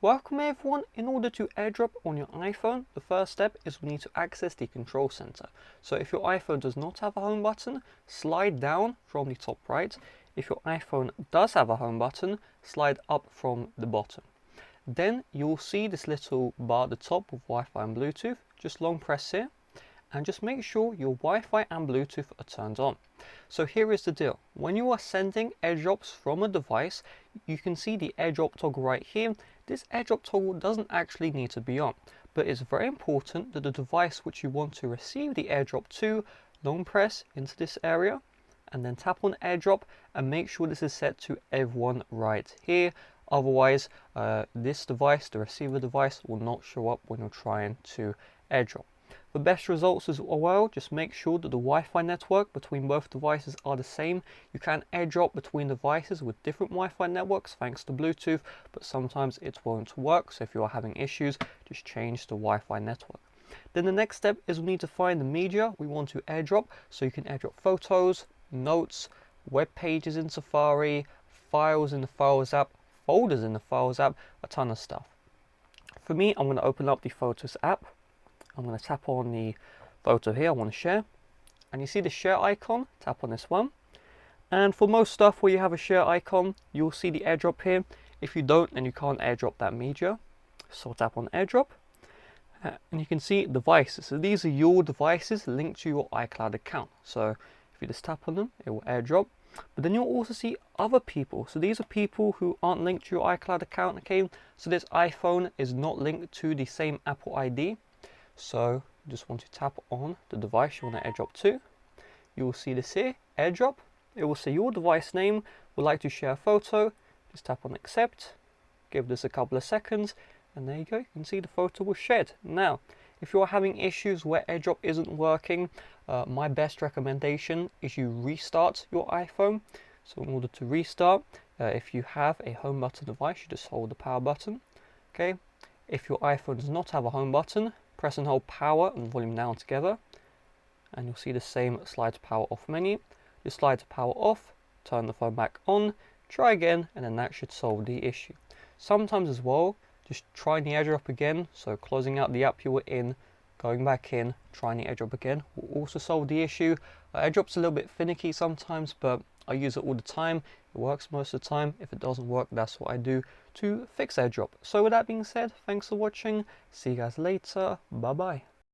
Welcome everyone. In order to AirDrop on your iPhone, the first step is we need to access the control center. So if your iPhone does not have a home button, slide down from the top right. If your iPhone does have a home button, slide up from the bottom. Then you'll see this little bar at the top with Wi-Fi and Bluetooth. Just long press here and just make sure your Wi-Fi and Bluetooth are turned on. So here is the deal. When you are sending AirDrops from a device, you can see the AirDrop toggle right here. This AirDrop toggle doesn't actually need to be on, but it's very important that the device which you want to receive the AirDrop to, long press into this area and then tap on AirDrop and make sure this is set to everyone right here. Otherwise, this device, the receiver device, will not show up when you're trying to AirDrop. For best results as well, just make sure that the Wi-Fi network between both devices are the same. You can AirDrop between devices with different Wi-Fi networks thanks to Bluetooth, but sometimes it won't work. So if you are having issues, just change the Wi-Fi network. Then the next step is we need to find the media we want to AirDrop. So you can AirDrop photos, notes, web pages in Safari, files in the Files app, folders in the Files app, a ton of stuff. For me, I'm going to open up the Photos app. I'm going to tap on the photo here I want to share, and you see the share icon. Tap on this one, and for most stuff where you have a share icon, you'll see the AirDrop here. If you don't, then you can't AirDrop that media. So tap on AirDrop, and you can see devices. So these are your devices linked to your iCloud account. So if you just tap on them, it will AirDrop. But then you'll also see other people. So these are people who aren't linked to your iCloud account. Okay, so this iPhone is not linked to the same Apple ID. So you just want to tap on the device you want to AirDrop to. You will see this here, AirDrop. It will say your device name, would like to share a photo. Just tap on accept, give this a couple of seconds, and there you go. You can see the photo was shared. Now, if you're having issues where AirDrop isn't working, my best recommendation is you restart your iPhone. So in order to restart, if you have a home button device, you just hold the power button. Okay. If your iPhone does not have a home button, press and hold power and volume down together, and you'll see the same slide to power off menu. Just slide to power off, turn the phone back on, try again, and then that should solve the issue. Sometimes as well, just trying the AirDrop again, so closing out the app you were in, going back in, trying the AirDrop again will also solve the issue. AirDrop's a little bit finicky sometimes, but I use it all the time. It works most of the time. If it doesn't work, that's what I do to fix AirDrop. So with that being said, thanks for watching. See you guys later. Bye bye.